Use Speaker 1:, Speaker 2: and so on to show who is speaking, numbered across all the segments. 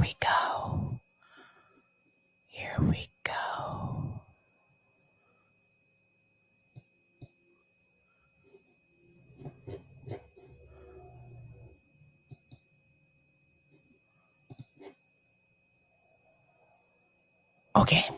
Speaker 1: we go. Here we go. Okay.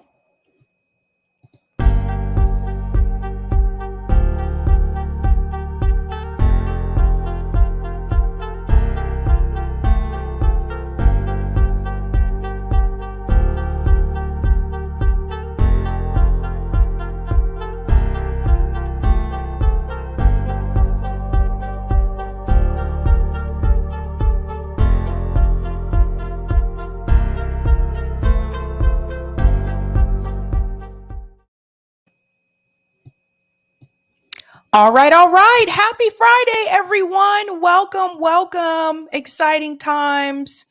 Speaker 1: All right. Happy Friday, everyone. Welcome. Exciting times.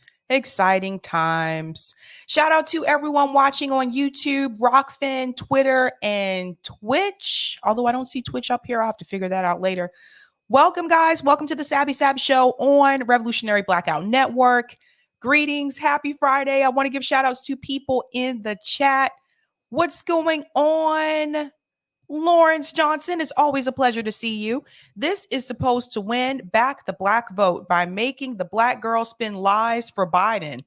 Speaker 1: Shout out to everyone watching on YouTube, Rockfin, Twitter, and Twitch. Although I don't see Twitch up here. I'll have to figure that out later. Welcome, guys. Welcome to the Sabby Sab Show on Revolutionary Blackout Network. Greetings. Happy Friday. I want to give shout outs to people in the chat. What's going on? Lawrence Johnson, it's always a pleasure to see you. This is supposed to win back the black vote by making the black girl spin lies for Biden.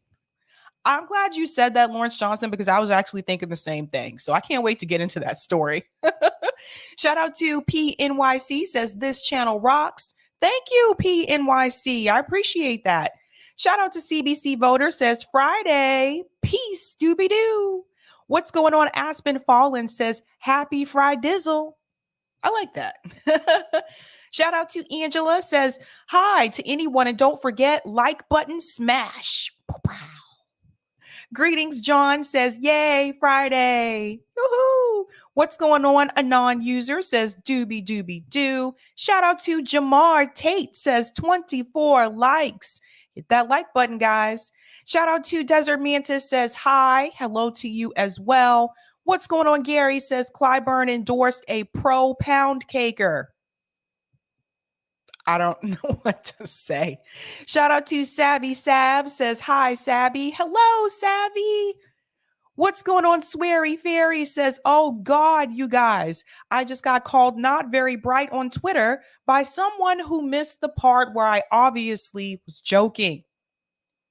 Speaker 1: I'm glad you said that, Lawrence Johnson, because I was actually thinking the same thing. So I can't wait to get into that story. Shout out to PNYC, says this channel rocks. Thank you, PNYC. I appreciate that. Shout out to CBC Voter, says Friday. Peace, doobie-doo. What's going on? Aspen Fallen says, happy Fridizzle. I like that. Shout out to Angela, says, hi to anyone. And don't forget, like button smash. Greetings, John says, yay, Friday. Woohoo. What's going on? A non-user says, doobie-doobie-doo. Shout out to Jamar Tate, says 24 likes. Hit that like button, guys. Shout out to Desert Mantis, says hi. Hello to you as well. What's going on? Gary says Clyburn endorsed a pro pound caker. I don't know what to say. Shout out to Savvy Sab, says hi, Savvy. Hello, Savvy. What's going on? Sweary Fairy says, oh God, you guys, I just got called not very bright on Twitter by someone who missed the part where I obviously was joking.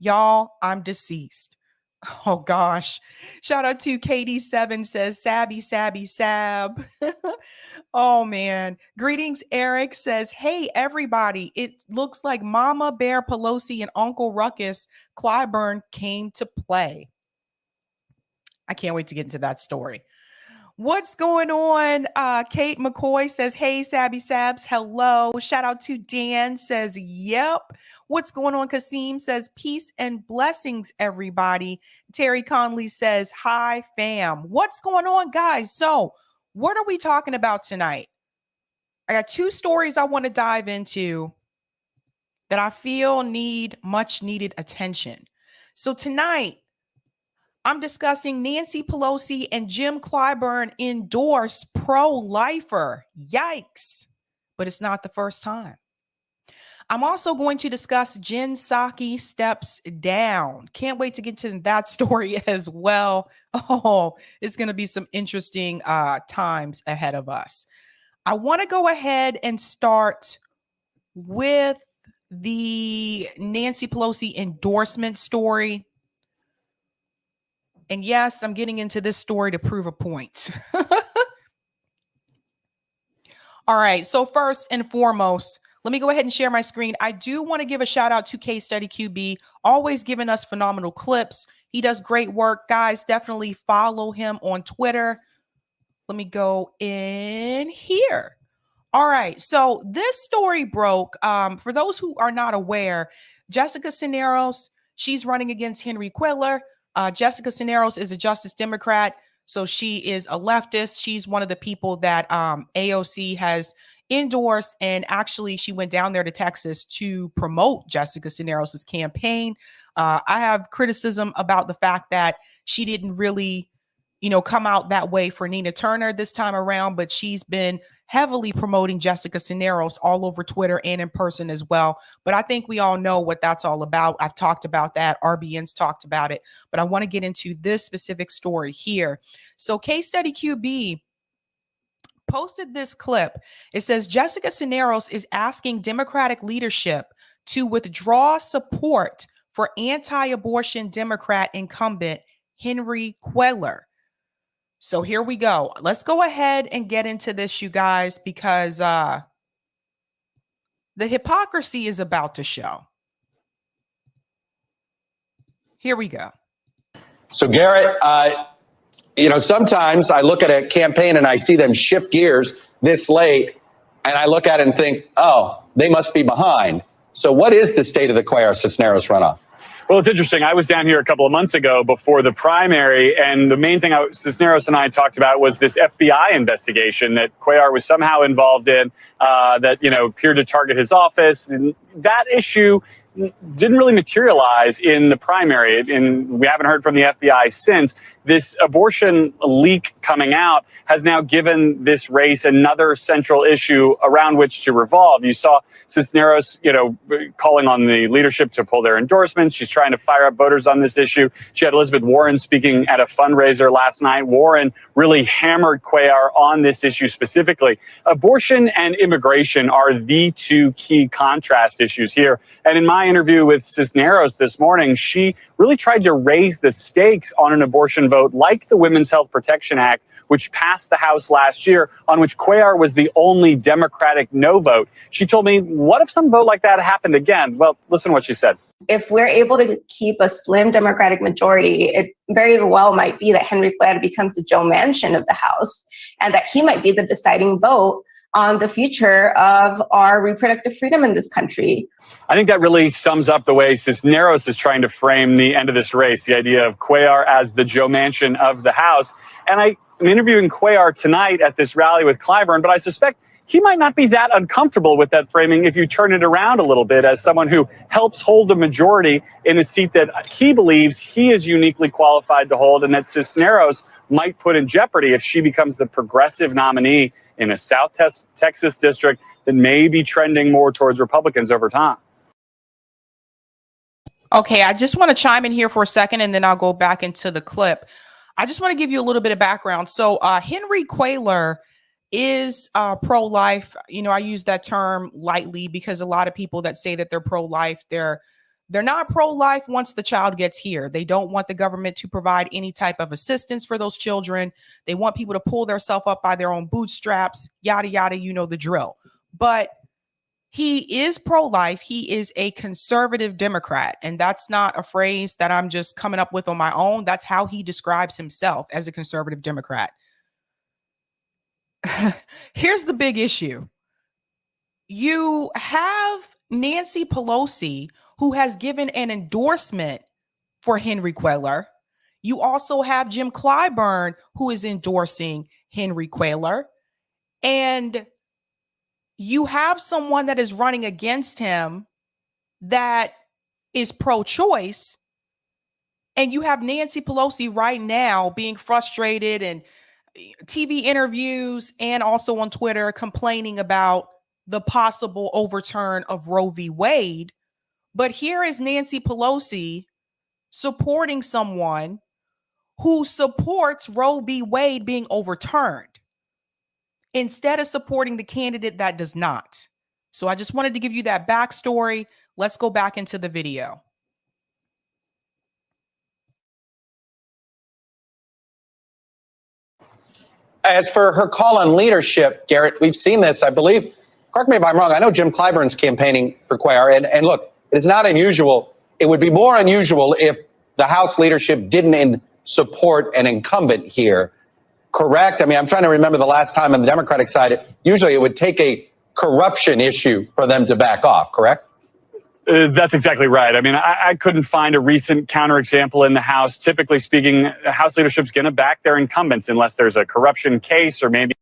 Speaker 1: Y'all, I'm deceased. Oh gosh. Shout out to KD7, says Sabby Sab. Oh man. Greetings, Eric says, hey everybody, it looks like Mama Bear Pelosi and Uncle Ruckus Clyburn came to play. I can't wait to get into that story. What's going on? Kate McCoy says, hey, Sabby Sabs. Hello. Shout out to Dan, says, yep. What's going on? Kasim says, peace and blessings, everybody. Terry Conley says, hi, fam. What's going on, guys? So what are we talking about tonight? I got two stories I want to dive into that I feel need much needed attention. So tonight, I'm discussing Nancy Pelosi and Jim Clyburn endorse pro-lifer. Yikes. But it's not the first time. I'm also going to discuss Jen Psaki steps down. Can't wait to get to that story as well. Oh, it's going to be some interesting times ahead of us. I want to go ahead and start with the Nancy Pelosi endorsement story. And yes, I'm getting into this story to prove a point. All right. So first and foremost, let me go ahead and share my screen. I do want to give a shout out to Case Study QB, always giving us phenomenal clips. He does great work. Guys, definitely follow him on Twitter. Let me go in here. All right. So this story broke. For those who are not aware, Jessica CISNEROS, she's running against Henry Quiller. Jessica CISNEROS is a Justice Democrat, so she is a leftist. She's one of the people that AOC has endorsed, and actually she went down there to Texas to promote Jessica CISNEROS' campaign. I have criticism about the fact that she didn't really, come out that way for Nina Turner this time around, but she's been heavily promoting Jessica CISNEROS all over Twitter and in person as well. But I think we all know what that's all about. I've talked about that. RBN's talked about it. But I want to get into this specific story here. So Case Study QB posted this clip. It says Jessica CISNEROS is asking Democratic leadership to withdraw support for anti-abortion Democrat incumbent Henry Cuellar. So here we go. Let's go ahead and get into this, you guys, because the hypocrisy is about to show. Here we go.
Speaker 2: So Garrett, sometimes I look at a campaign and I see them shift gears this late, and I look at it and think, oh, they must be behind. So what is the state of the Cuellar-CISNEROS runoff?
Speaker 3: Well, it's interesting. I was down here a couple of months ago before the primary, and the main thing CISNEROS and I talked about was this FBI investigation that Cuellar was somehow involved in that, appeared to target his office. And that issue didn't really materialize in the primary, and we haven't heard from the FBI since. This abortion leak coming out has now given this race another central issue around which to revolve. You saw CISNEROS, calling on the leadership to pull their endorsements. She's trying to fire up voters on this issue. She had Elizabeth Warren speaking at a fundraiser last night. Warren really hammered Cuellar on this issue specifically. Abortion and immigration are the two key contrast issues here. And in my interview with CISNEROS this morning, she really tried to raise the stakes on an abortion vote like the Women's Health Protection Act, which passed the House last year, on which Cuellar was the only Democratic no vote. She told me, what if some vote like that happened again? Well, listen to what she said.
Speaker 4: If we're able to keep a slim Democratic majority, it very well might be that Henry Cuellar becomes the Joe Manchin of the House, and that he might be the deciding vote on the future of our reproductive freedom in this country.
Speaker 3: I think that really sums up the way CISNEROS is trying to frame the end of this race, the idea of Cuellar as the Joe Manchin of the House. And I'm interviewing Cuellar tonight at this rally with Clyburn, but I suspect he might not be that uncomfortable with that framing if you turn it around a little bit, as someone who helps hold a majority in a seat that he believes he is uniquely qualified to hold, and that CISNEROS might put in jeopardy if she becomes the progressive nominee in a South Texas district that may be trending more towards Republicans over time.
Speaker 1: Okay, I just want to chime in here for a second, and then I'll go back into the clip. I just want to give you a little bit of background. So Henry Cuellar is pro-life. I use that term lightly because a lot of people that say that they're pro-life, they're not pro-life once the child gets here. They don't want the government to provide any type of assistance for those children. They want people to pull themselves up by their own bootstraps, yada, yada, the drill. But he is pro-life. He is a conservative Democrat. And that's not a phrase that I'm just coming up with on my own. That's how he describes himself, as a conservative Democrat. Here's the big issue. You have Nancy Pelosi, who has given an endorsement for Henry Cuellar. You also have Jim Clyburn, who is endorsing Henry Cuellar. And you have someone that is running against him that is pro-choice. And you have Nancy Pelosi right now being frustrated and TV interviews and also on Twitter complaining about the possible overturn of Roe v. Wade. But here is Nancy Pelosi supporting someone who supports Roe v. Wade being overturned instead of supporting the candidate that does not. So I just wanted to give you that backstory. Let's go back into the video.
Speaker 2: As for her call on leadership, Garrett, we've seen this, I believe. Correct me if I'm wrong. I know Jim Clyburn's campaigning for Cuellar. And look, it is not unusual. It would be more unusual if the House leadership didn't support an incumbent here. Correct? I mean, I'm trying to remember the last time on the Democratic side, usually it would take a corruption issue for them to back off, correct?
Speaker 3: That's exactly right. I mean, I couldn't find a recent counterexample in the House. Typically speaking, House leadership's going to back their incumbents unless there's a corruption case or maybe.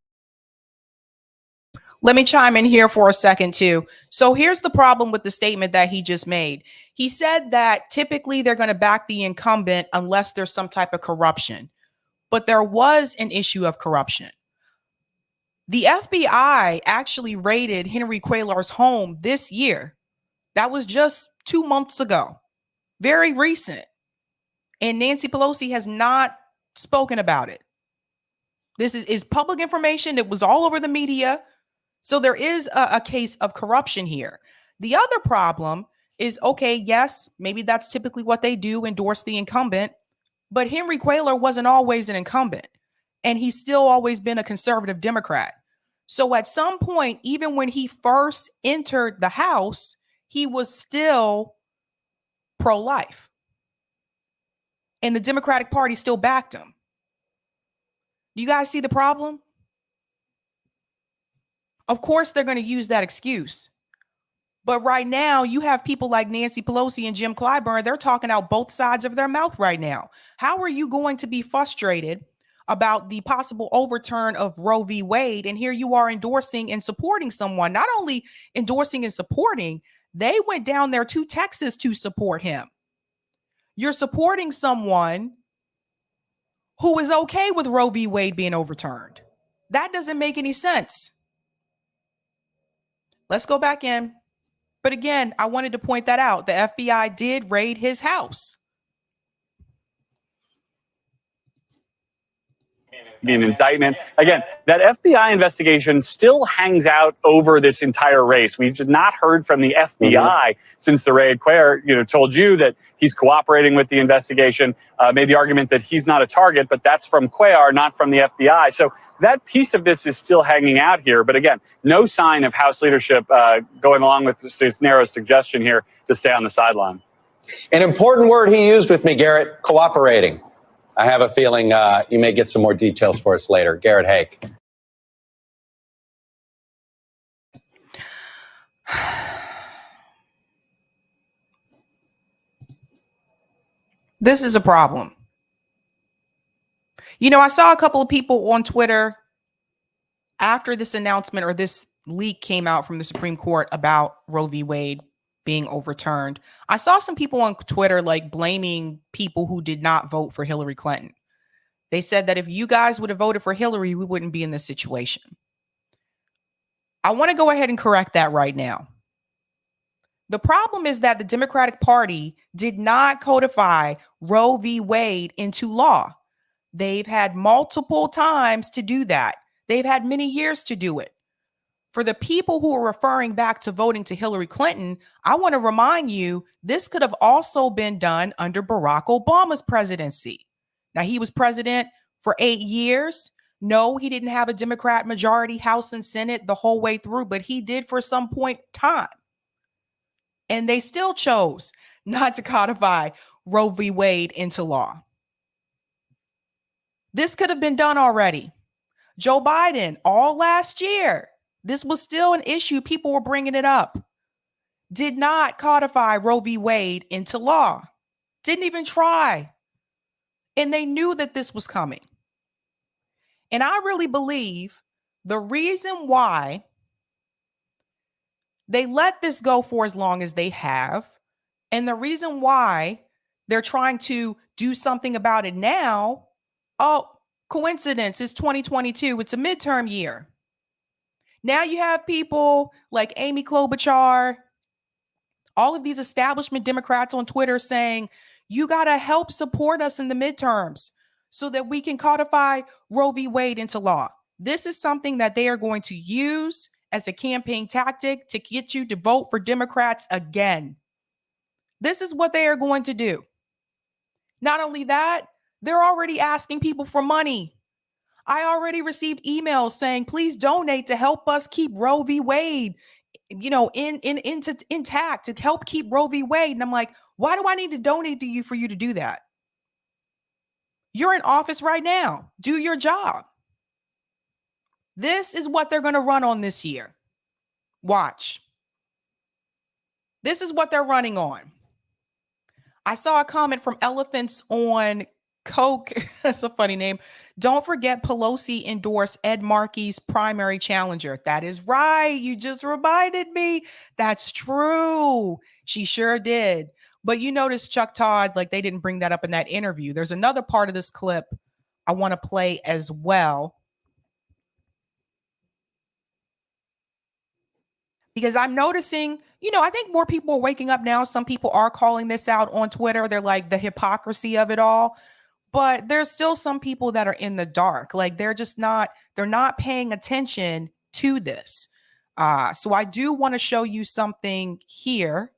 Speaker 1: Let me chime in here for a second, too. So here's the problem with the statement that he just made. He said that typically they're going to back the incumbent unless there's some type of corruption. But there was an issue of corruption. The FBI actually raided Henry Cuellar's home this year. That was just 2 months ago. Very recent. And Nancy Pelosi has not spoken about it. This is public information. It was all over the media. So there is a case of corruption here. The other problem is, okay, yes, maybe that's typically what they do, endorse the incumbent. But Henry Cuellar wasn't always an incumbent. And he's still always been a conservative Democrat. So at some point, even when he first entered the House, he was still pro-life. And the Democratic Party still backed him. Do you guys see the problem? Of course, they're going to use that excuse. But right now, you have people like Nancy Pelosi and Jim Clyburn. They're talking out both sides of their mouth right now. How are you going to be frustrated about the possible overturn of Roe v. Wade? And here you are endorsing and supporting someone, not only endorsing and supporting, they went down there to Texas to support him. You're supporting someone who is okay with Roe v. Wade being overturned. That doesn't make any sense. Let's go back in. But again, I wanted to point that out. The FBI did raid his house.
Speaker 3: An indictment. Again, that FBI investigation still hangs out over this entire race. We've just not heard from the FBI since the raid. Cuellar, told you that he's cooperating with the investigation, made the argument that he's not a target, but that's from Cuellar, not from the FBI. So that piece of this is still hanging out here. But again, no sign of House leadership going along with CISNEROS' suggestion here to stay on the sideline.
Speaker 2: An important word he used with me, Garrett, cooperating. I have a feeling you may get some more details for us later. Garrett Hake.
Speaker 1: This is a problem. I saw a couple of people on Twitter after this announcement or this leak came out from the Supreme Court about Roe v. Wade being overturned. I saw some people on Twitter blaming people who did not vote for Hillary Clinton. They said that if you guys would have voted for Hillary, we wouldn't be in this situation. I want to go ahead and correct that right now. The problem is that the Democratic Party did not codify Roe v. Wade into law. They've had multiple times to do that. They've had many years to do it. For the people who are referring back to voting to Hillary Clinton, I want to remind you, this could have also been done under Barack Obama's presidency. Now, he was president for 8 years. No, he didn't have a Democrat majority, House and Senate the whole way through, but he did for some point in time. And they still chose not to codify Roe v. Wade into law. This could have been done already. Joe Biden, all last year, this was still an issue. People were bringing it up. Did not codify Roe v. Wade into law. Didn't even try. And they knew that this was coming. And I really believe the reason why they let this go for as long as they have, and the reason why they're trying to do something about it now, coincidence, it's 2022. It's a midterm year. Now you have people like Amy Klobuchar, all of these establishment Democrats on Twitter saying, you got to help support us in the midterms so that we can codify Roe v. Wade into law. This is something that they are going to use as a campaign tactic to get you to vote for Democrats again. This is what they are going to do. Not only that, they're already asking people for money. I already received emails saying, please donate to help us keep Roe v. Wade, intact, to help keep Roe v. Wade. And I'm like, why do I need to donate to you for you to do that? You're in office right now. Do your job. This is what they're going to run on this year. Watch. This is what they're running on. I saw a comment from Elephants on Coke. That's a funny name. Don't forget Pelosi endorsed Ed Markey's primary challenger. That is right. You just reminded me. That's true. She sure did. But you notice Chuck Todd, they didn't bring that up in that interview. There's another part of this clip I want to play as well. Because I'm noticing, I think more people are waking up now. Some people are calling this out on Twitter. They're like the hypocrisy of it all. But there's still some people that are in the dark. Like they're not paying attention to this. So I do want to show you something here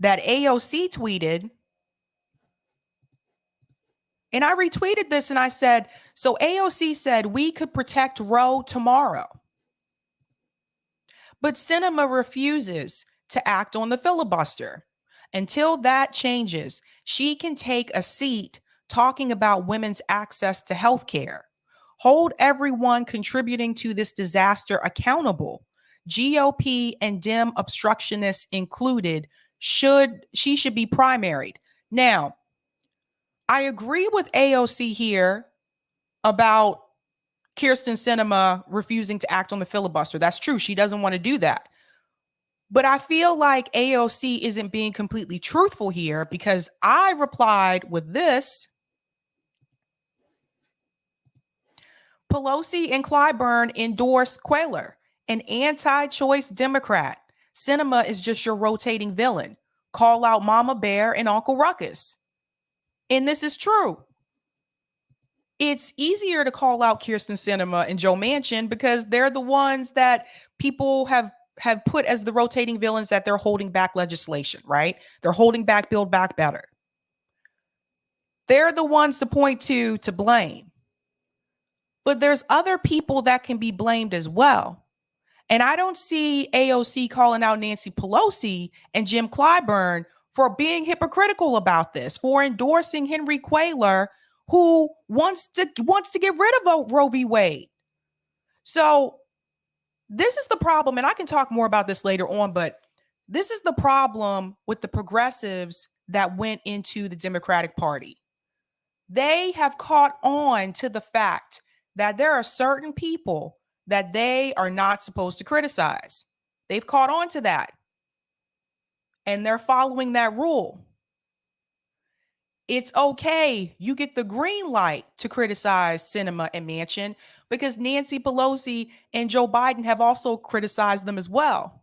Speaker 1: that AOC tweeted. And I retweeted this and I said, so AOC said we could protect Roe tomorrow. But Sinema refuses to act on the filibuster. Until that changes, she can take a seat talking about women's access to health care. Hold everyone contributing to this disaster accountable. GOP and Dem obstructionists included. She should be primaried. Now, I agree with AOC here about Kyrsten Sinema refusing to act on the filibuster. That's true. She doesn't want to do that. But I feel like AOC isn't being completely truthful here because I replied with this. Pelosi and Clyburn endorse Quayler, an anti-choice Democrat. Sinema is just your rotating villain. Call out Mama Bear and Uncle Ruckus. And this is true. It's easier to call out Kyrsten Sinema and Joe Manchin because they're the ones that people have put as the rotating villains that they're holding back legislation, right? They're holding back Build Back Better. They're the ones to point to blame. But there's other people that can be blamed as well. And I don't see AOC calling out Nancy Pelosi and Jim Clyburn for being hypocritical about this, for endorsing Henry Quayler, who wants to get rid of Roe v. Wade. So this is the problem, and I can talk more about this later on, but this is the problem with the progressives that went into the Democratic Party. They have caught on to the fact that there are certain people that they are not supposed to criticize. They've caught on to that. And they're following that rule. It's okay. You get the green light to criticize Sinema and Manchin because Nancy Pelosi and Joe Biden have also criticized them as well.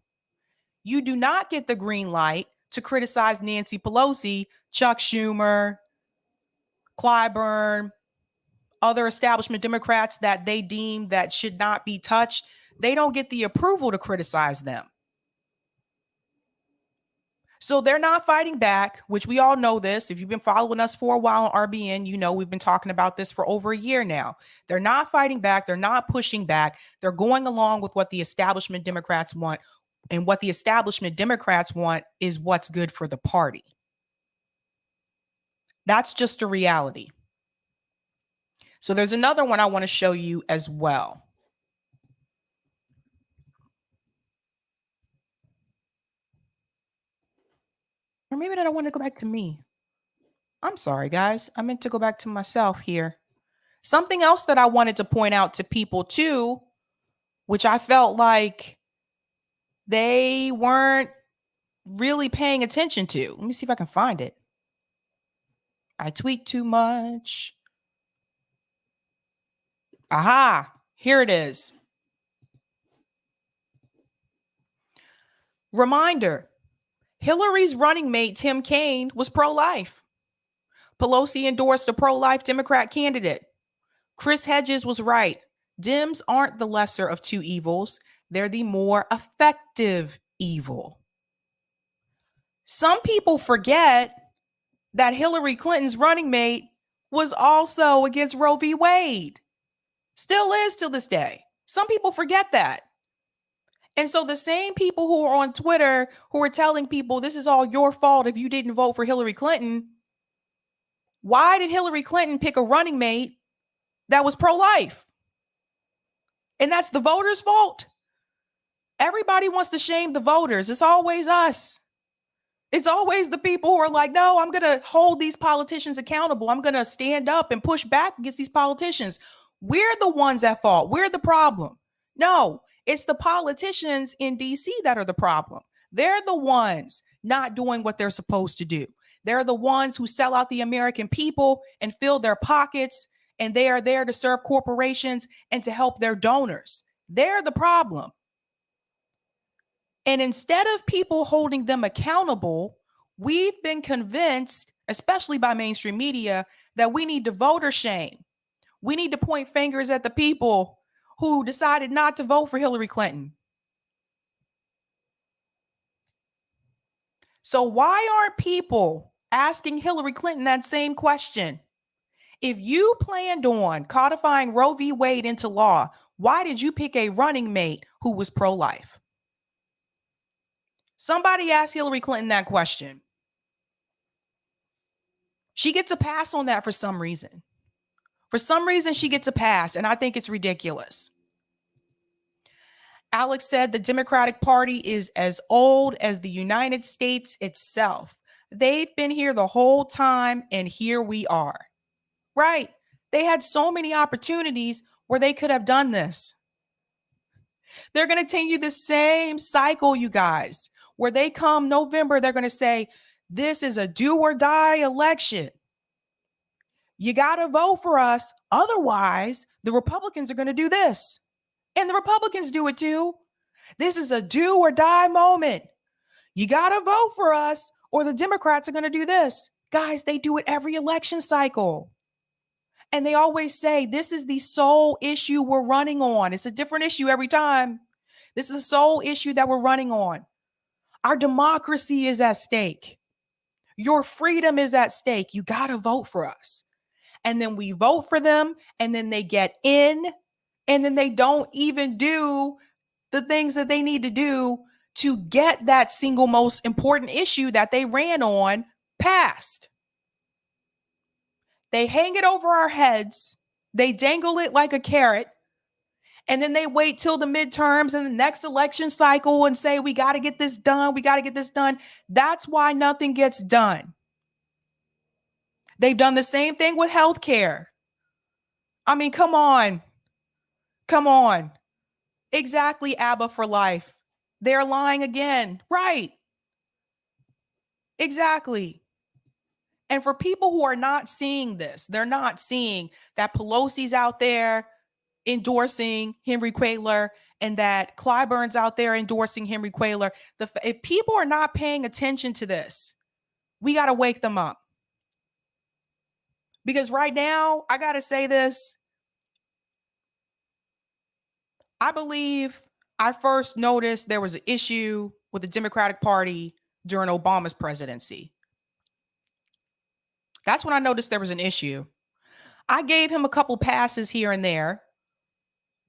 Speaker 1: You do not get the green light to criticize Nancy Pelosi, Chuck Schumer, Clyburn, other establishment Democrats that they deem that should not be touched. They don't get the approval to criticize them. So they're not fighting back, which we all know this. If you've been following us for a while on RBN, you know we've been talking about this for over a year now. They're not fighting back. They're not pushing back. They're going along with what the establishment Democrats want. And what the establishment Democrats want is what's good for the party. That's just a reality. So there's another one I want to show you as well. Or maybe I don't want to go back to me. I'm sorry, guys. I meant to go back to myself here. Something else that I wanted to point out to people too, which I felt like they weren't really paying attention to. Let me see if I can find it. I tweet too much. Aha, here it is. Reminder, Hillary's running mate, Tim Kaine, was pro-life. Pelosi endorsed a pro-life Democrat candidate. Chris Hedges was right. Dems aren't the lesser of two evils. They're the more effective evil. Some people forget that Hillary Clinton's running mate was also against Roe v. Wade. Still is till this day. Some people forget that. And so the same people who are on Twitter who are telling people this is all your fault if you didn't vote for Hillary Clinton, why did Hillary Clinton pick a running mate that was pro-life? And that's the voters' fault. Everybody wants to shame the voters. It's always us. It's always the people who are like, no, I'm going to hold these politicians accountable. I'm going to stand up and push back against these politicians. We're the ones at fault. We're the problem. No, it's the politicians in DC that are the problem. They're the ones not doing what they're supposed to do. They're the ones who sell out the American people and fill their pockets and they are there to serve corporations and to help their donors. They're the problem. And instead of people holding them accountable, we've been convinced, especially by mainstream media, that we need to voter shame. We need to point fingers at the people who decided not to vote for Hillary Clinton. So why aren't people asking Hillary Clinton that same question? If you planned on codifying Roe v. Wade into law, why did you pick a running mate who was pro-life? Somebody asked Hillary Clinton that question. She gets a pass on that for some reason. For some reason, she gets a pass, and I think it's ridiculous. Alex said the Democratic Party is as old as the United States itself. They've been here the whole time, and here we are. Right. They had so many opportunities where they could have done this. They're going to continue the same cycle, you guys, where they come November, they're going to say, this is a do or die election. You got to vote for us. Otherwise, the Republicans are going to do this. And the Republicans do it too. This is a do or die moment. You got to vote for us or the Democrats are going to do this. Guys, they do it every election cycle. And they always say, this is the sole issue we're running on. It's a different issue every time. This is the sole issue that we're running on. Our democracy is at stake. Your freedom is at stake. You got to vote for us. And then we vote for them, and then they get in, and then they don't even do the things that they need to do to get that single most important issue that they ran on passed. They hang it over our heads. They dangle it like a carrot. And then they wait till the midterms and the next election cycle and say, we got to get this done. We got to get this done. That's why nothing gets done. They've done the same thing with healthcare. I mean, come on. Come on. Exactly, ABBA for life. They're lying again. Right. Exactly. And for people who are not seeing this, they're not seeing that Pelosi's out there endorsing Henry Cuellar and that Clyburn's out there endorsing Henry Cuellar. If people are not paying attention to this, we got to wake them up. Because right now, I got to say this. I believe I first noticed there was an issue with the Democratic Party during Obama's presidency. That's when I noticed there was an issue. I gave him a couple passes here and there,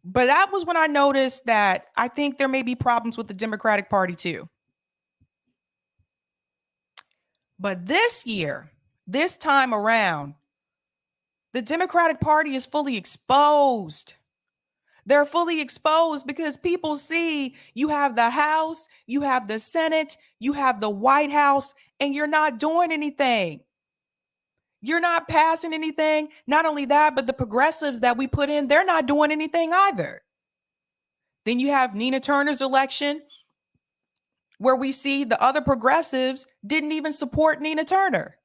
Speaker 1: but that was when I noticed that I think there may be problems with the Democratic Party too. But this year, this time around, the Democratic Party is fully exposed. They're fully exposed because people see you have the House, you have the Senate, you have the White House, and you're not doing anything. You're not passing anything. Not only that, but the progressives that we put in, they're not doing anything either. Then you have Nina Turner's election, where we see the other progressives didn't even support Nina Turner.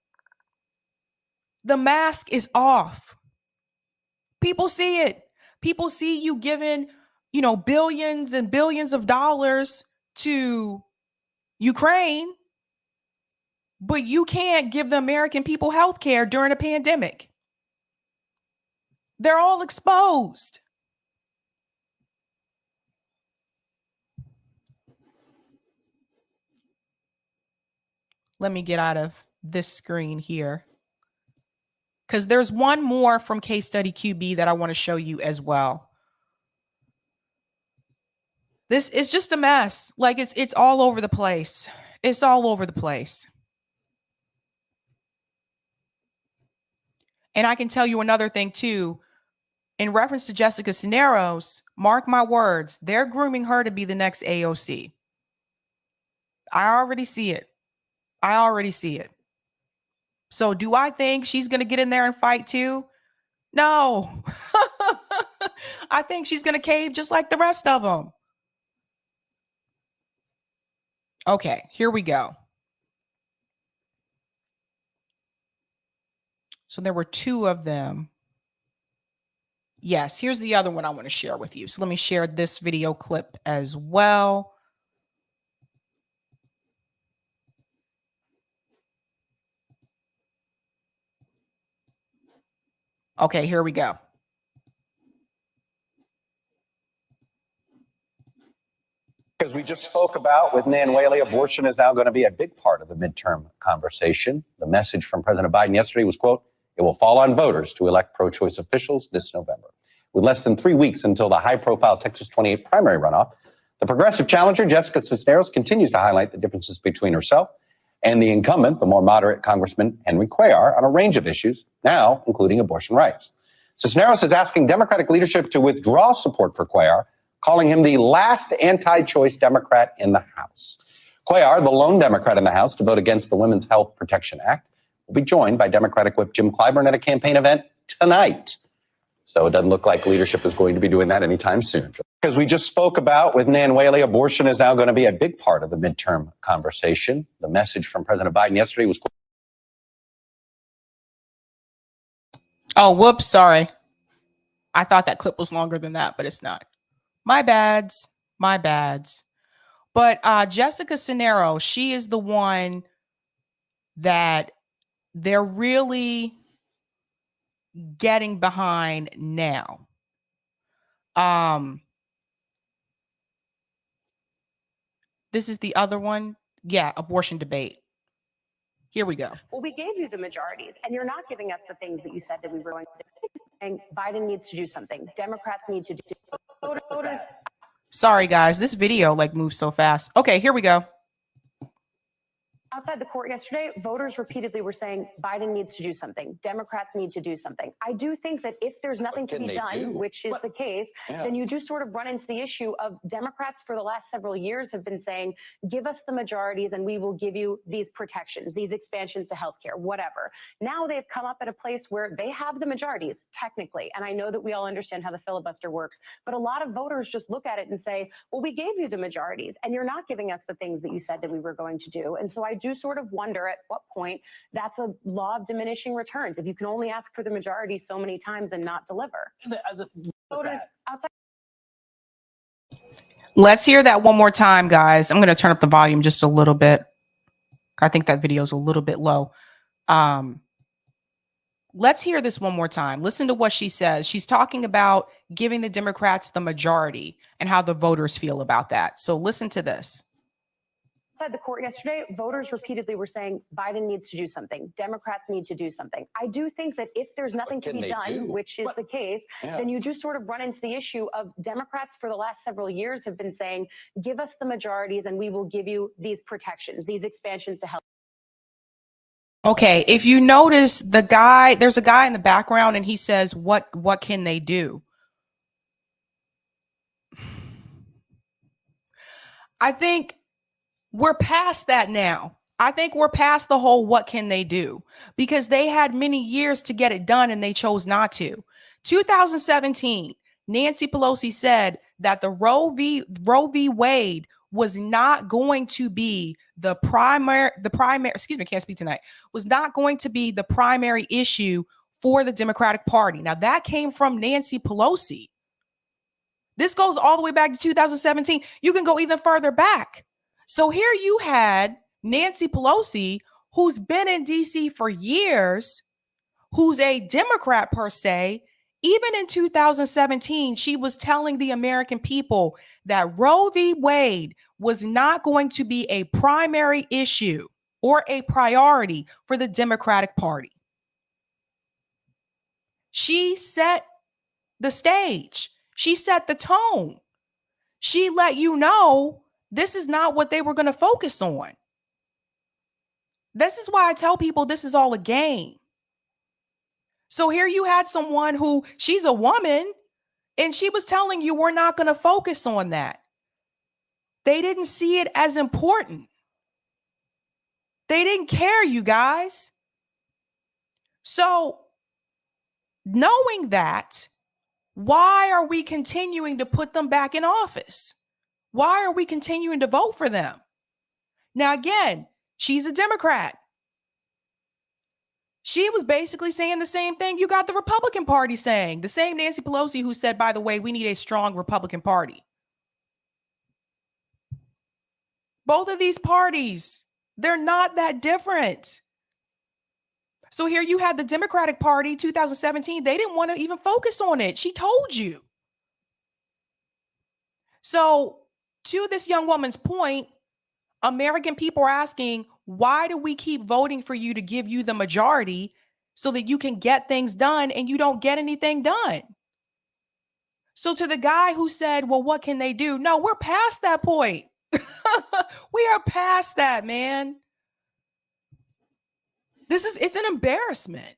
Speaker 1: The mask is off. People see it. People see you giving, billions and billions of dollars to Ukraine, but you can't give the American people health care during a pandemic. They're all exposed. Let me get out of this screen here, because there's one more from Case Study QB that I want to show you as well. This is just a mess. Like it's all over the place. It's all over the place. And I can tell you another thing too. In reference to Jessica CISNEROS, mark my words, they're grooming her to be the next AOC. I already see it. I already see it. So do I think she's going to get in there and fight too? No. I think she's going to cave just like the rest of them. Okay, here we go. So there were two of them. Yes, here's the other one I want to share with you. So let me share this video clip as well. Okay, here we go.
Speaker 2: As we just spoke about with Nan Whaley, abortion is now going to be a big part of the midterm conversation. The message from President Biden yesterday was, quote, "It will fall on voters to elect pro-choice officials this November." With less than 3 weeks until the high-profile Texas 28 primary runoff, the progressive challenger, Jessica Cisneros, continues to highlight the differences between herself and the incumbent, the more moderate Congressman Henry Cuellar, on a range of issues, now including abortion rights. Cisneros is asking Democratic leadership to withdraw support for Cuellar, calling him the last anti-choice Democrat in the House. Cuellar, the lone Democrat in the House to vote against the Women's Health Protection Act, will be joined by Democratic Whip Jim Clyburn at a campaign event tonight. So it doesn't look like leadership is going to be doing that anytime soon. As we just spoke about with Nan Whaley, abortion is now going to be a big part of the midterm conversation. The message from President Biden yesterday was...
Speaker 1: Oh, whoops, sorry. I thought that clip was longer than that, but it's not. My bads, my bads. But Jessica Cisneros, she is the one that they're really getting behind now. This is the other one. Yeah, abortion debate. Here we go.
Speaker 5: Well, we gave you the majorities, and you're not giving us the things that you said that we were going to do. And Biden needs to do something. Democrats need to do voters.
Speaker 1: Sorry, guys. This video moves so fast. Okay, here we go.
Speaker 5: Outside the court yesterday, voters repeatedly were saying Biden needs to do something. Democrats need to do something. I do think that if there's nothing to be done, which is the case, then you do sort of run into the issue of Democrats for the last several years have been saying, give us the majorities and we will give you these protections, these expansions to healthcare, whatever. Now they've come up at a place where they have the majorities, technically. And I know that we all understand how the filibuster works, but a lot of voters just look at it and say, well, we gave you the majorities and you're not giving us the things that you said that we were going to do. And so I do sort of wonder at what point that's a law of diminishing returns. If you can only ask for the majority so many times and not deliver. Voters outside.
Speaker 1: Let's hear that one more time, guys. I'm going to turn up the volume just a little bit. I think that video is a little bit low. Let's hear this one more time. Listen to what she says. She's talking about giving the Democrats the majority and how the voters feel about that. So listen to this.
Speaker 5: Outside the court yesterday, voters repeatedly were saying Biden needs to do something. Democrats need to do something. I do think that if there's nothing to be done, which is the case, then you do sort of run into the issue of Democrats for the last several years have been saying, give us the majorities and we will give you these protections, these expansions to help.
Speaker 1: Okay, if you notice there's a guy in the background and he says, what can they do? I think we're past that now. I think we're past the whole what can they do, because they had many years to get it done and they chose not to. 2017, Nancy Pelosi said that the Roe v. Wade was not going to be the primary, excuse me, can't speak tonight, was not going to be the primary issue for the Democratic Party. Now that came from Nancy Pelosi. This goes all the way back to 2017. You can go even further back. So here you had Nancy Pelosi, who's been in DC for years, who's a Democrat per se. Even in 2017, she was telling the American people that Roe v. Wade was not going to be a primary issue or a priority for the Democratic Party. She set the stage. She set the tone. She let you know this is not what they were going to focus on. This is why I tell people this is all a game. So here you had someone who, she's a woman, and she was telling you we're not going to focus on that. They didn't see it as important. They didn't care, you guys. So knowing that, why are we continuing to put them back in office? Why are we continuing to vote for them? Now, again, she's a Democrat. She was basically saying the same thing you got the Republican Party saying. The same Nancy Pelosi who said, by the way, we need a strong Republican Party. Both of these parties, they're not that different. So here you had the Democratic Party, 2017. They didn't want to even focus on it. She told you. So to this young woman's point, American people are asking, why do we keep voting for you to give you the majority so that you can get things done and you don't get anything done? So to the guy who said, well, what can they do? No, we're past that point. We are past that, man. It's an embarrassment.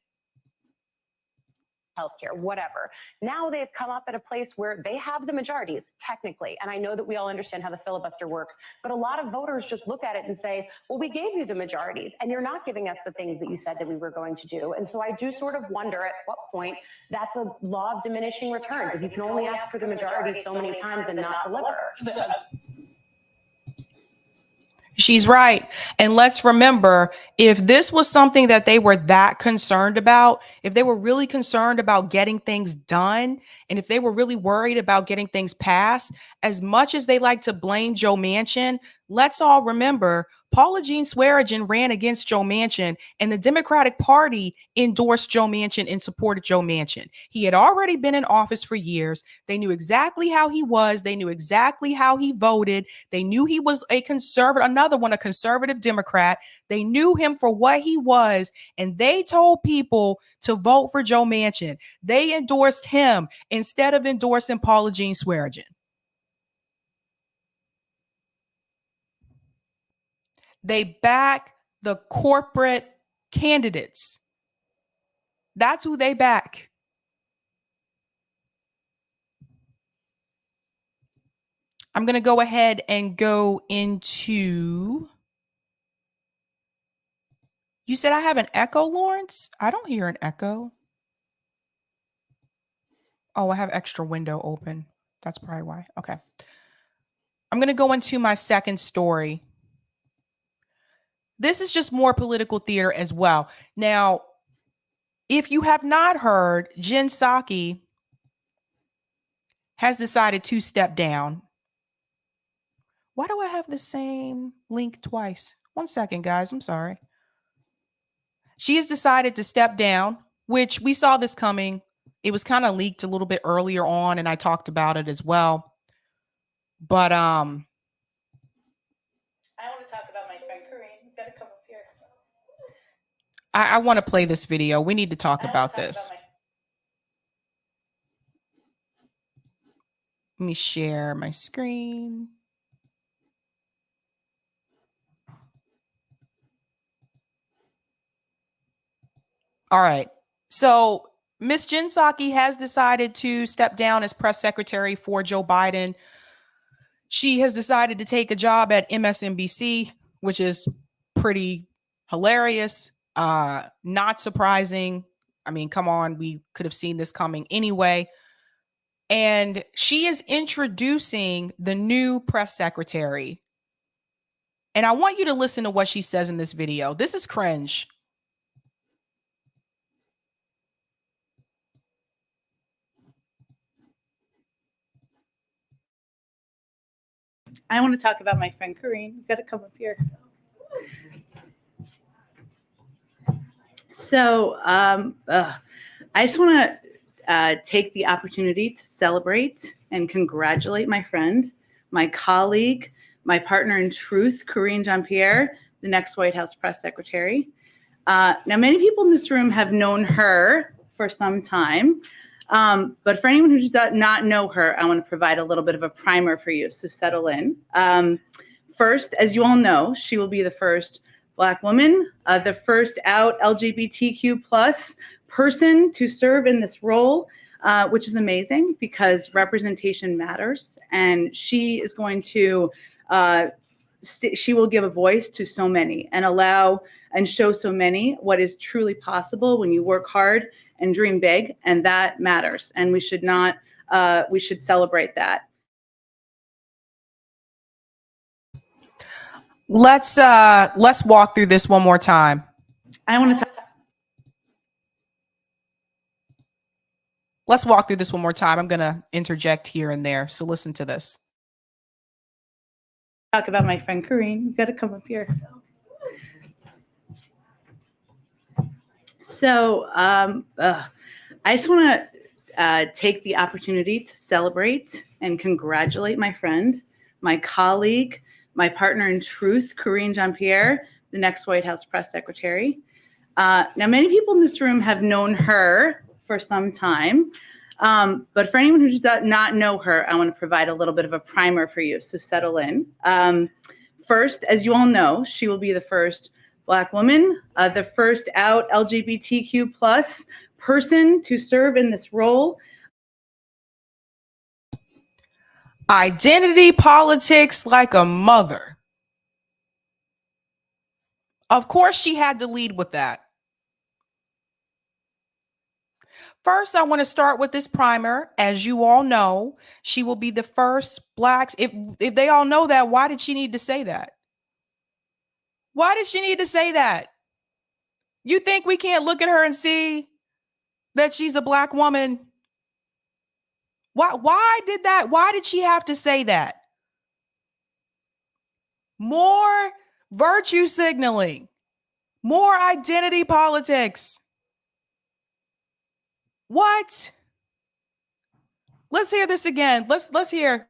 Speaker 5: Healthcare, whatever. Now they've come up at a place where they have the majorities, technically. And I know that we all understand how the filibuster works, but a lot of voters just look at it and say, well, we gave you the majorities and you're not giving us the things that you said that we were going to do. And so I do sort of wonder at what point that's a law of diminishing returns. If you can only ask for the majority so many times and not deliver.
Speaker 1: She's right. And let's remember, if this was something that they were that concerned about, if they were really concerned about getting things done, and if they were really worried about getting things passed, as much as they like to blame Joe Manchin, let's all remember Paula Jean Swearengin ran against Joe Manchin, and the Democratic Party endorsed Joe Manchin and supported Joe Manchin. He had already been in office for years. They knew exactly how he was. They knew exactly how he voted. They knew he was a conservative, a conservative Democrat. They knew him for what he was, and they told people to vote for Joe Manchin. They endorsed him instead of endorsing Paula Jean Swearengin. They back the corporate candidates. That's who they back. I'm going to go ahead and go into... You said I have an echo, Lawrence? I don't hear an echo. Oh, I have extra window open. That's probably why. Okay. I'm going to go into my second story. This is just more political theater as well. Now, if you have not heard, Jen Psaki has decided to step down. Why do I have the same link twice? 1 second, guys. I'm sorry. She has decided to step down, which we saw this coming. It was kind of leaked a little bit earlier on, and I talked about it as well. But I want to talk about my friend Kareem. You gotta come up here. I want to play this video. We need to talk about this. Let me share my screen. All right. So Miss Jen Psaki has decided to step down as press secretary for Joe Biden. She has decided to take a job at MSNBC, which is pretty hilarious. Not surprising. I mean, come on, we could have seen this coming anyway. And she is introducing the new press secretary. And I want you to listen to what she says in this video. This is cringe.
Speaker 6: I want to talk about my friend Kareem. You've got to come up here. So I just want to take the opportunity to celebrate and congratulate my friend, my colleague, my partner in truth, Karine Jean-Pierre, the next White House press secretary. Now, many people in this room have known her for some time. But for anyone who does not know her, I want to provide a little bit of a primer for you, so settle in. First, as you all know, she will be the first Black woman, the first out LGBTQ plus person to serve in this role, which is amazing because representation matters. And she is going to, she will give a voice to so many and allow and show so many what is truly possible when you work hard and dream big, and that matters. And we should not, we should celebrate that.
Speaker 1: Let's walk through this one more time.
Speaker 6: I want to talk.
Speaker 1: Let's walk through this one more time. I'm going to interject here and there. So listen to this.
Speaker 6: Talk about my friend Karine. You got to come up here. So I just want to take the opportunity to celebrate and congratulate my friend, my colleague, my partner in truth, Karine Jean-Pierre, the next White House press secretary. Now, many people in this room have known her for some time, but for anyone who does not know her, I want to provide a little bit of a primer for you, so settle in. First, as you all know, she will be the first Black woman, the first out LGBTQ plus person to serve in this role.
Speaker 1: Identity politics like a mother. Of course, she had to lead with that. First, I want to start with this primer. As you all know, she will be the first Blacks. If they all know that, why did she need to say that? Why did she need to say that? You think we can't look at her and see that she's a Black woman? Why did that? Why did she have to say that? More virtue signaling, more identity politics. What? Let's hear this again. Let's hear.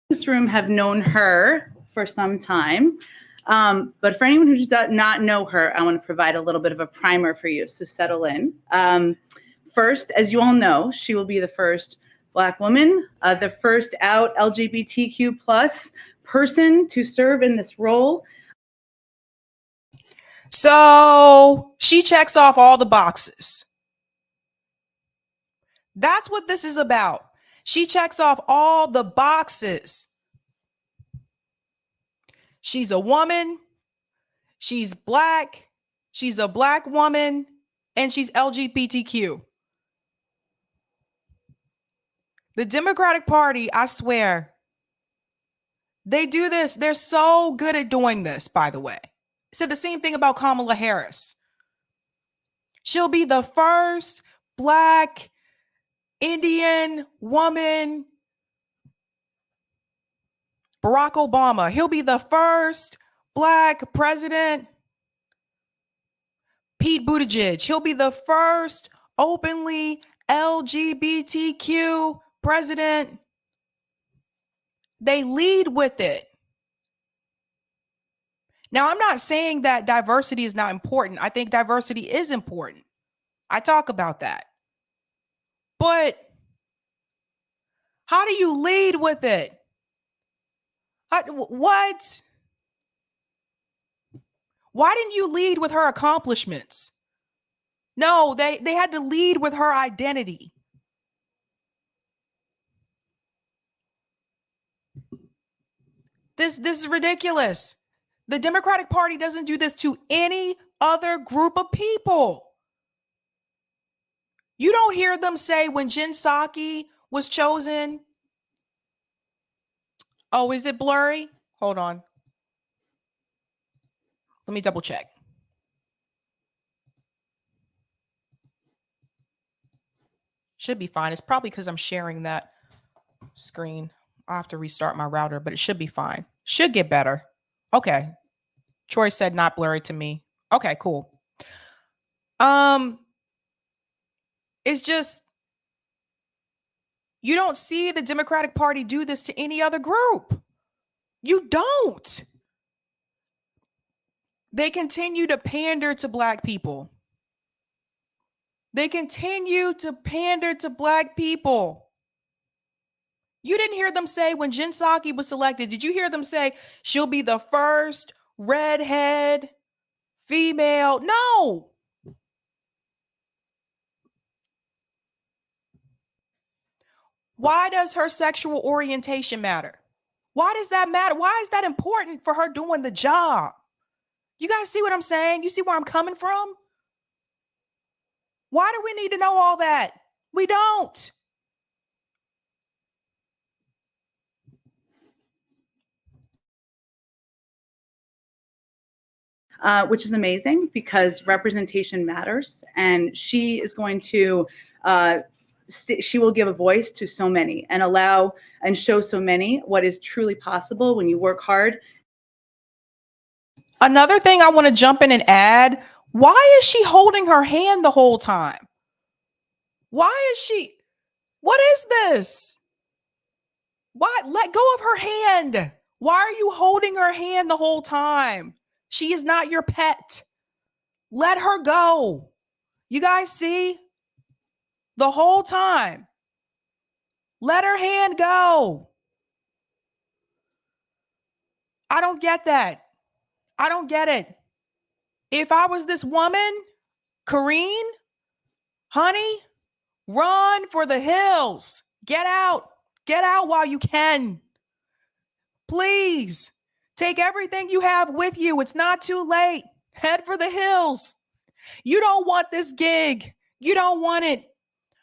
Speaker 6: This room have known her for some time, but for anyone who does not know her, I want to provide a little bit of a primer for you, so settle in. First, as you all know, she will be the first Black woman, the first out LGBTQ plus person to serve in this role.
Speaker 1: So she checks off all the boxes. That's what this is about. She checks off all the boxes. She's a woman. She's Black. She's a Black woman. And she's LGBTQ. The Democratic Party, I swear, they do this. They're so good at doing this, by the way. Said the same thing about Kamala Harris. She'll be the first Black Indian woman. Barack Obama, he'll be the first Black president. Pete Buttigieg, he'll be the first openly LGBTQ president. They lead with it. Now, I'm not saying that diversity is not important. I think diversity is important. I talk about that. But how do you lead with it? What? Why didn't you lead with her accomplishments? No, they had to lead with her identity. This is ridiculous. The Democratic Party doesn't do this to any other group of people. You don't hear them say when Jen Psaki was chosen. Oh, is it blurry? Hold on. Let me double check. Should be fine. It's probably because I'm sharing that screen. I'll have to restart my router, but it should be fine. Should get better. Okay. Troy said not blurry to me. Okay, cool. It's just, you don't see the Democratic Party do this to any other group. You don't. They continue to pander to Black people. They continue to pander to Black people. You didn't hear them say when Jen Psaki was selected, did you hear them say she'll be the first redhead female? No. Why does her sexual orientation matter? Why does that matter? Why is that important for her doing the job? You guys see what I'm saying? You see where I'm coming from? Why do we need to know all that? We don't.
Speaker 6: which is amazing because representation matters. And she is going to, she will give a voice to so many and allow and show so many what is truly possible when you work hard.
Speaker 1: Another thing I want to jump in and add, why is she holding her hand the whole time? Why is she, what is this? Why? Let go of her hand. Why are you holding her hand the whole time? She is not your pet. Let her go. You guys see? The whole time. Let her hand go. I don't get that. I don't get it. If I was this woman, Karine, honey, run for the hills. Get out. Get out while you can. Please take everything you have with you. It's not too late. Head for the hills. You don't want this gig. You don't want it.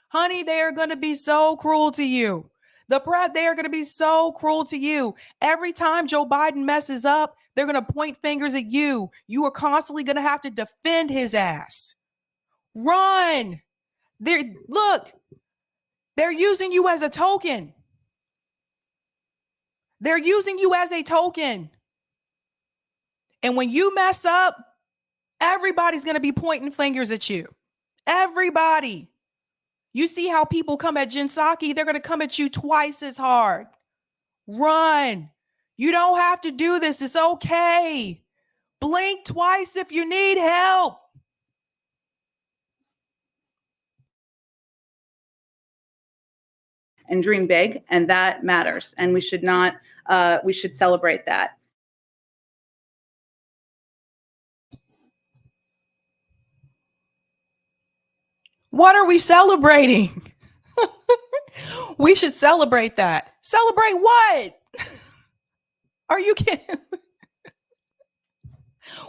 Speaker 1: Honey, they are going to be so cruel to you. They are going to be so cruel to you. Every time Joe Biden messes up, they're going to point fingers at you. You are constantly going to have to defend his ass. Run. Look, they're using you as a token. They're using you as a token. And when you mess up, everybody's going to be pointing fingers at you. Everybody. You see how people come at Psaki? They're going to come at you twice as hard. Run. You don't have to do this. It's okay. Blink twice if you need help.
Speaker 6: And dream big, and that matters. And we should not, we should celebrate that.
Speaker 1: What are we celebrating? We should celebrate that. Celebrate what? Are you kidding?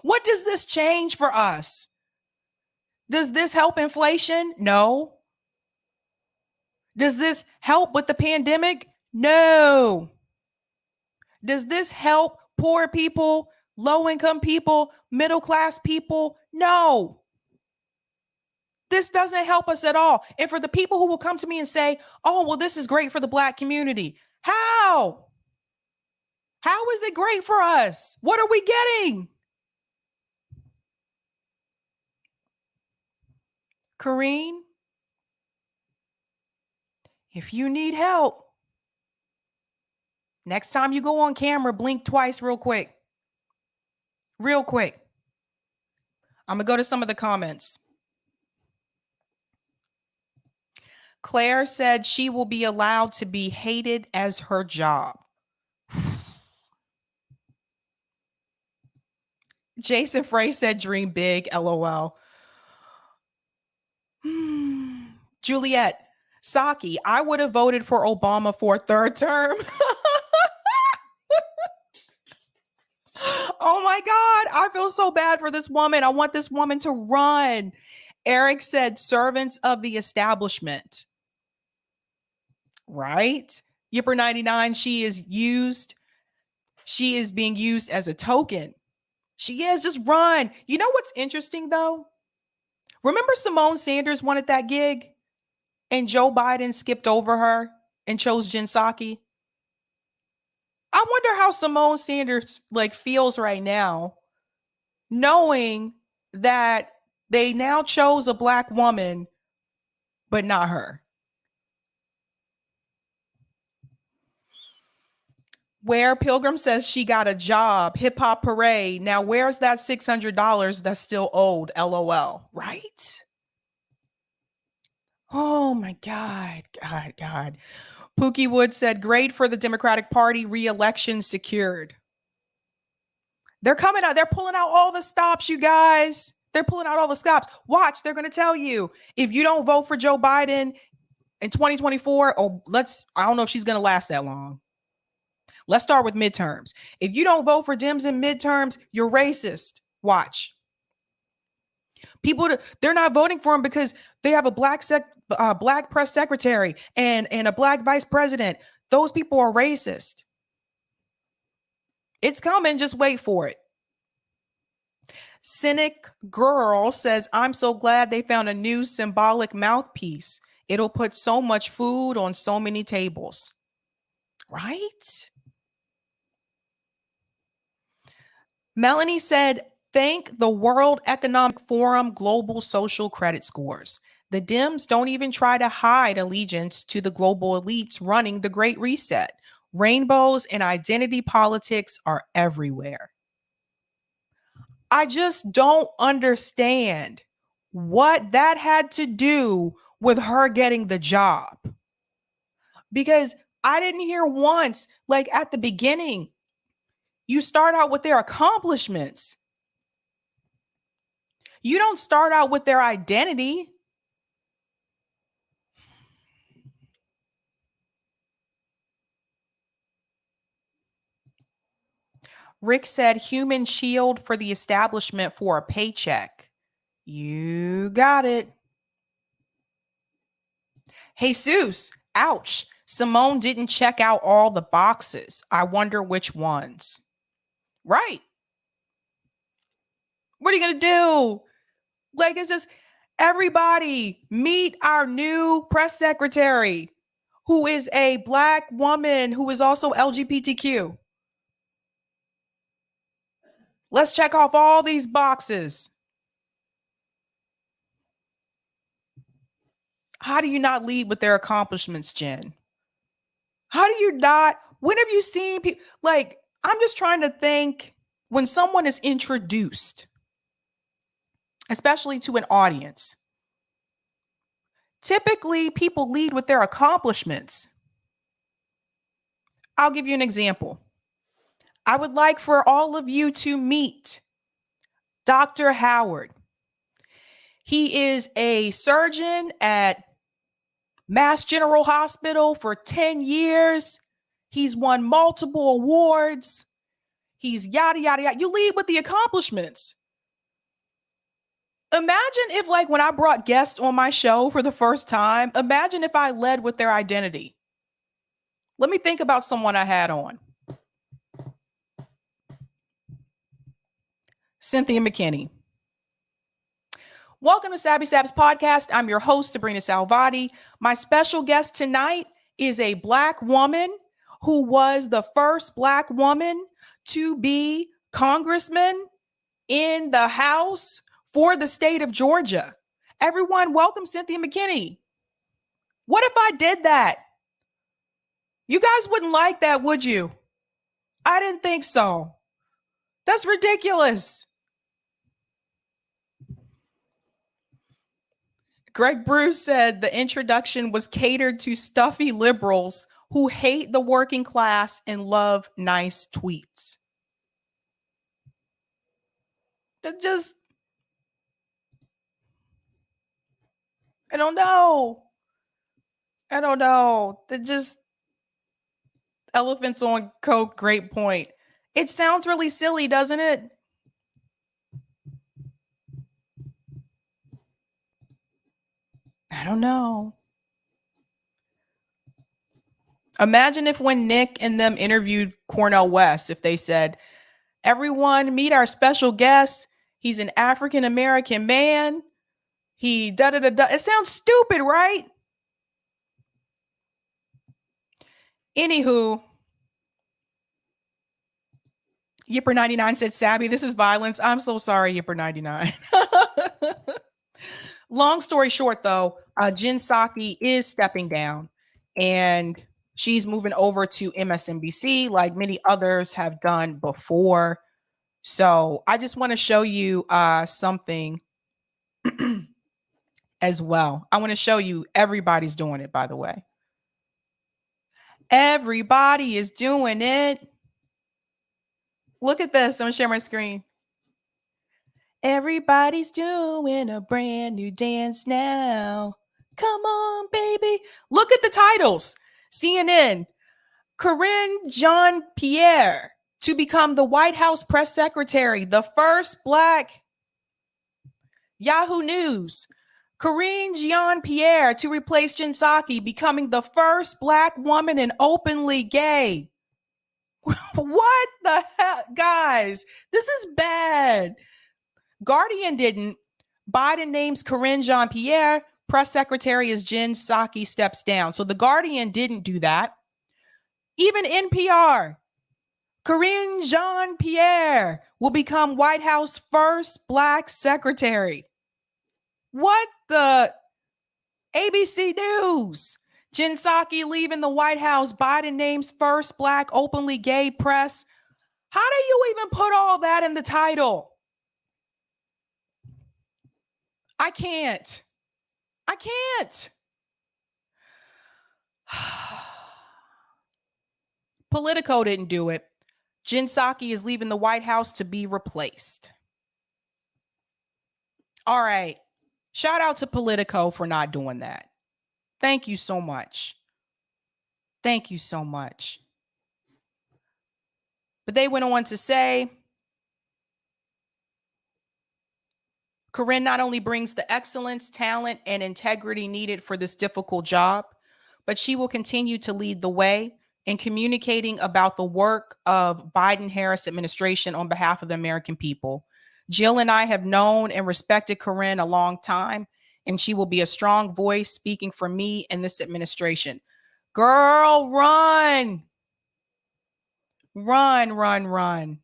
Speaker 1: What does this change for us? Does this help inflation? No. Does this help with the pandemic? No. Does this help poor people, low-income people, middle-class people? No. This doesn't help us at all. And for the people who will come to me and say, oh, well, this is great for the Black community. How? How is it great for us? What are we getting? Karine, if you need help, next time you go on camera, blink twice real quick. Real quick. I'm going to go to some of the comments. Claire said she will be allowed to be hated as her job. Jason Frey said dream big, LOL. Juliet, Psaki, I would have voted for Obama for a third term. Oh my God, I feel so bad for this woman. I want this woman to run. Eric said servants of the establishment. Right? Yipper 99, she is being used as a token. She is, just run. You know what's interesting though? Remember Simone Sanders wanted that gig and Joe Biden skipped over her and chose Psaki? I wonder how Simone Sanders feels right now, knowing that they now chose a Black woman, but not her. Where Pilgrim says she got a job, hip hop parade. Now, where's that $600 that's still owed? LOL. Right? Oh my God. God. Pooklewood said, great for the Democratic Party, re-election secured. They're coming out. They're pulling out all the stops, you guys. They're pulling out all the stops. Watch, they're going to tell you, if you don't vote for Joe Biden in 2024, I don't know if she's going to last that long. Let's start with midterms. If you don't vote for Dems in midterms, you're racist. Watch. People, they're not voting for him because they have a black press secretary and a Black vice president. Those people are racist. It's coming. Just wait for it. Cynic Girl says, I'm so glad they found a new symbolic mouthpiece. It'll put so much food on so many tables. Right? Melanie said, thank the World Economic Forum global social credit scores. The Dems don't even try to hide allegiance to the global elites running the Great Reset. Rainbows and identity politics are everywhere. I just don't understand what that had to do with her getting the job. Because I didn't hear once, like at the beginning, you start out with their accomplishments. You don't start out with their identity. Rick said, human shield for the establishment for a paycheck. You got it. Jesus, ouch. Simone didn't check out all the boxes. I wonder which ones. Right. What are you going to do? Like, it's just, everybody meet our new press secretary, who is a Black woman who is also LGBTQ. Let's check off all these boxes. How do you not lead with their accomplishments, Jen? How do you not? When have you seen people? Like, I'm just trying to think, when someone is introduced, especially to an audience, typically people lead with their accomplishments. I'll give you an example. I would like for all of you to meet Dr. Howard. He is a surgeon at Mass General Hospital for 10 years. He's won multiple awards. He's yada, yada, yada. You lead with the accomplishments. Imagine if, like, when I brought guests on my show for the first time, imagine if I led with their identity. Let me think about someone I had on. Cynthia McKinney. Welcome to Sabby Sab's podcast. I'm your host, Sabrina Salvati. My special guest tonight is a Black woman who was the first Black woman to be congressman in the House for the state of Georgia. Everyone, welcome Cynthia McKinney. What if I did that? You guys wouldn't like that, would you? I didn't think so. That's ridiculous. Greg Bruce said the introduction was catered to stuffy liberals who hate the working class and love nice tweets. That just, I don't know. That just, elephants on coke, great point. It sounds really silly, doesn't it? I don't know. Imagine if when Nick and them interviewed Cornel West, if they said, everyone meet our special guest. He's an African-American man. He da-da-da-da. It sounds stupid, right? Anywho, Yipper99 said, Sabby, this is violence. I'm so sorry, Yipper99. Long story short, though, Jen Psaki is stepping down and she's moving over to MSNBC like many others have done before. So I just want to show you something as well. I want to show you everybody's doing it, by the way. Everybody is doing it. Look at this. I'm going to share my screen. Everybody's doing a brand new dance now. Come on, baby. Look at the titles. CNN, Karine Jean-Pierre to become the White House press secretary, the first Black. Yahoo News, Karine Jean-Pierre to replace Jen Psaki, becoming the first Black woman and openly gay. What the hell, guys? This is bad. Guardian didn't. Biden names Karine Jean-Pierre. Press secretary as Jen Psaki steps down. So the Guardian didn't do that. Even NPR. Karine Jean-Pierre will become White House first Black secretary. What the? ABC News. Jen Psaki leaving the White House. Biden names first Black openly gay press. How do you even put all that in the title? I can't. Politico didn't do it. Jen Psaki is leaving the White House to be replaced. All right. Shout out to Politico for not doing that. Thank you so much. Thank you so much. But they went on to say, Karine not only brings the excellence, talent, and integrity needed for this difficult job, but she will continue to lead the way in communicating about the work of Biden-Harris administration on behalf of the American people. Jill and I have known and respected Karine a long time, and she will be a strong voice speaking for me and this administration. Girl, run. Run.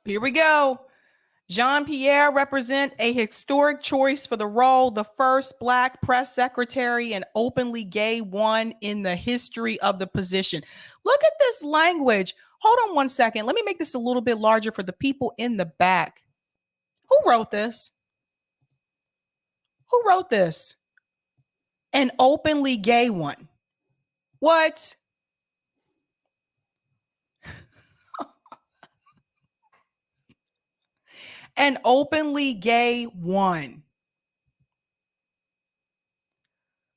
Speaker 1: Here we go. Jean-Pierre represent a historic choice for the role, the first Black press secretary and openly gay one in the history of the position. Look at this language. Hold on one second. Let me make this a little bit larger for the people in the back. Who wrote this? An openly gay one. What? An openly gay one.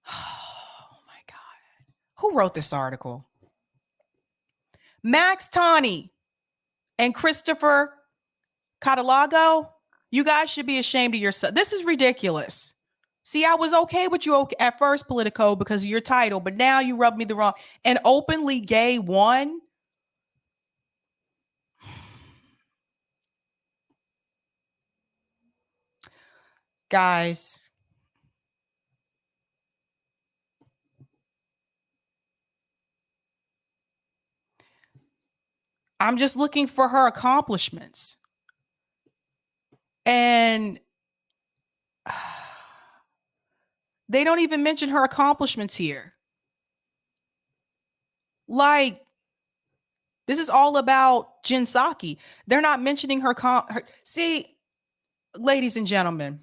Speaker 1: Oh my God. Who wrote this article? Max Tani and Christopher Catalago. You guys should be ashamed of yourself. This is ridiculous. See, I was okay with you at first, Politico, because of your title, but now you rub me the wrong. An openly gay one. Guys, I'm just looking for her accomplishments. And they don't even mention her accomplishments here. Like, this is all about Jen Psaki. They're not mentioning her. See, ladies and gentlemen,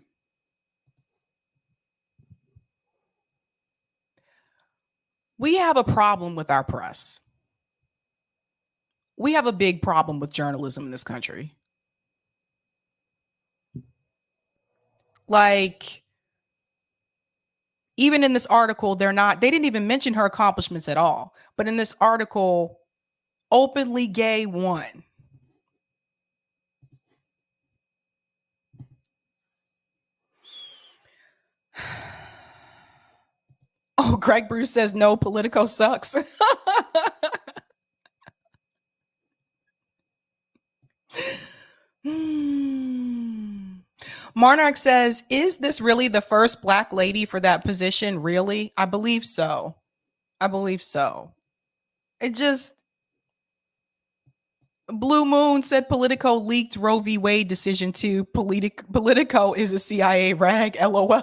Speaker 1: we have a problem with our press. We have a big problem with journalism in this country. Like, even in this article, they didn't even mention her accomplishments at all. But in this article, openly gay one. Oh, Greg Bruce says no, Politico sucks. Monarch says, is this really the first Black lady for that position? Really? I believe so. It just... Blue Moon said Politico leaked Roe v. Wade decision too. Politico is a CIA rag. LOL.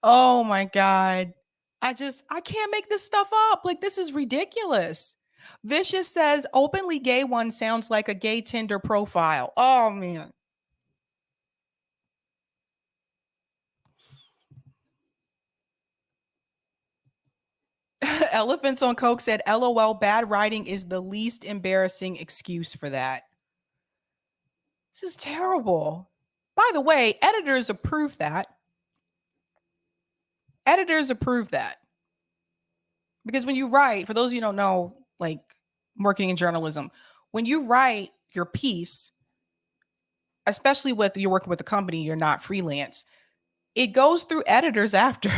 Speaker 1: Oh my God. I can't make this stuff up. Like, this is ridiculous. Vicious says openly gay one sounds like a gay Tinder profile. Oh man. Elephants on Coke said, LOL, bad writing is the least embarrassing excuse for that. This is terrible. By the way, editors approve that. Because when you write, for those of you who don't know, like working in journalism, when you write your piece, especially with you're working with a company, you're not freelance, it goes through editors after.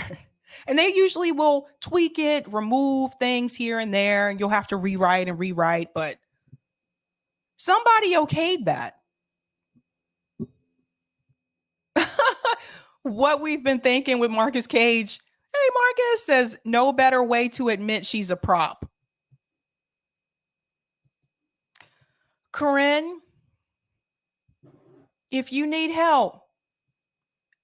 Speaker 1: And they usually will tweak it, remove things here and there, and you'll have to rewrite, but somebody okayed that. what we've been thinking with Marcus Cage. Hey, Marcus says no better way to admit she's a prop. Corinne, if you need help,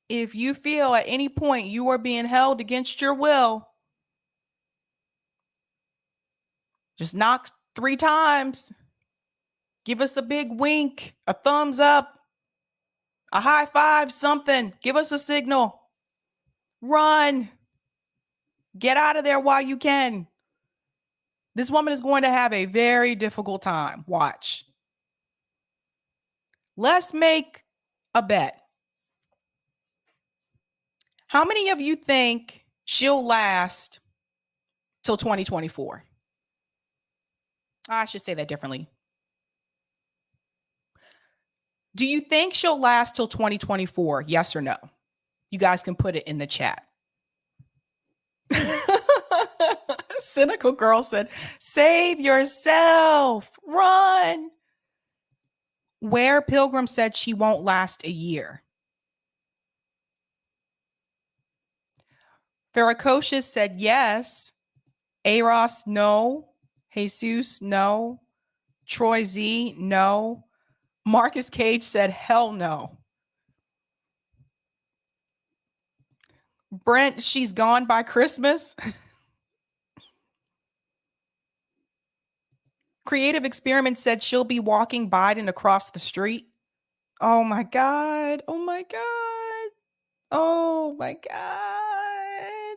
Speaker 1: if you feel at any point you are being held against your will, just knock 3 times. Give us a big wink, a thumbs up, a high five, something. Give us a signal. Run. Get out of there while you can. This woman is going to have a very difficult time. Watch. Let's make a bet. How many of you think she'll last till 2024? I should say that differently. Do you think she'll last till 2024? Yes or no? You guys can put it in the chat. Cynical girl said, save yourself, run. Where Pilgrim said she won't last a year. Farrakocious said yes. Eros, no. Jesus, no. Troy Z, no. Marcus Cage said hell no. Brent, she's gone by Christmas. Creative Experiment said she'll be walking Biden across the street. Oh my God. Oh my God. Oh my God.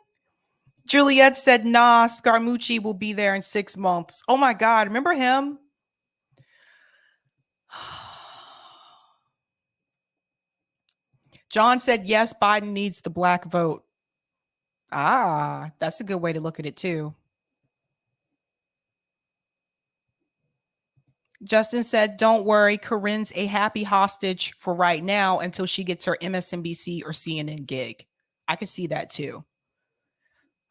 Speaker 1: Juliet said, nah, Scaramucci will be there in 6 months. Oh my God. Remember him? John said, yes, Biden needs the black vote. Ah, that's a good way to look at it too. Justin said, don't worry, Corinne's a happy hostage for right now until she gets her MSNBC or CNN gig. I could see that too.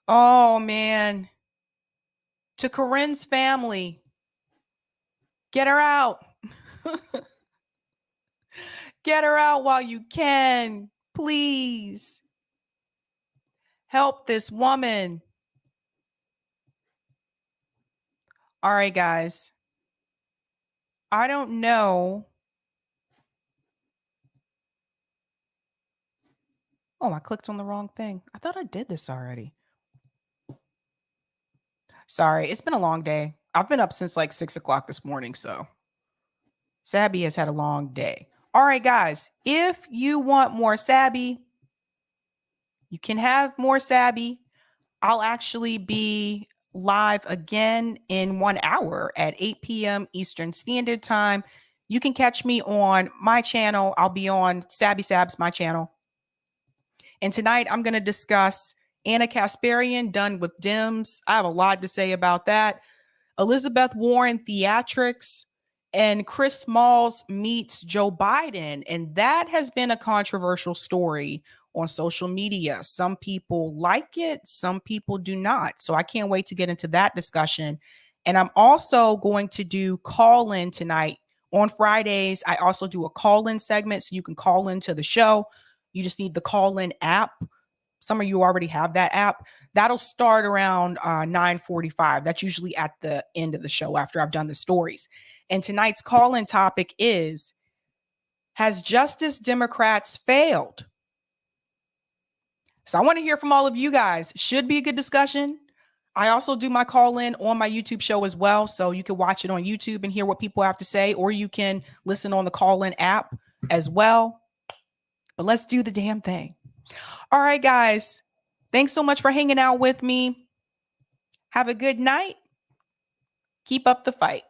Speaker 1: Oh, man. To Corinne's family, get her out. Get her out while you can, please. Help this woman. All right, guys. I don't know. Oh, I clicked on the wrong thing. I thought I did this already. Sorry, it's been a long day. I've been up since like 6 o'clock this morning, so Sabby has had a long day. All right, guys, if you want more Sabby, you can have more Sabby. I'll actually be live again in 1 hour at 8 p.m. Eastern Standard Time. You can catch me on my channel. I'll be on Sabby Sabs, my channel. And tonight I'm going to discuss Anna Kasparian done with Dems. I have a lot to say about that. Elizabeth Warren theatrics and Chris Smalls meets Joe Biden. And that has been a controversial story on social media. Some people like it, some people do not. So I can't wait to get into that discussion. And I'm also going to do call-in tonight. On Fridays, I also do a call-in segment, so you can call into the show. You just need the call-in app. Some of you already have that app. That'll start around 9:45. That's usually at the end of the show after I've done the stories. And tonight's call-in topic is, has Justice Democrats failed? So I want to hear from all of you guys. Should be a good discussion. I also do my call-in on my YouTube show as well. So you can watch it on YouTube and hear what people have to say, or you can listen on the call-in app as well. But let's do the damn thing. All right, guys. Thanks so much for hanging out with me. Have a good night. Keep up the fight.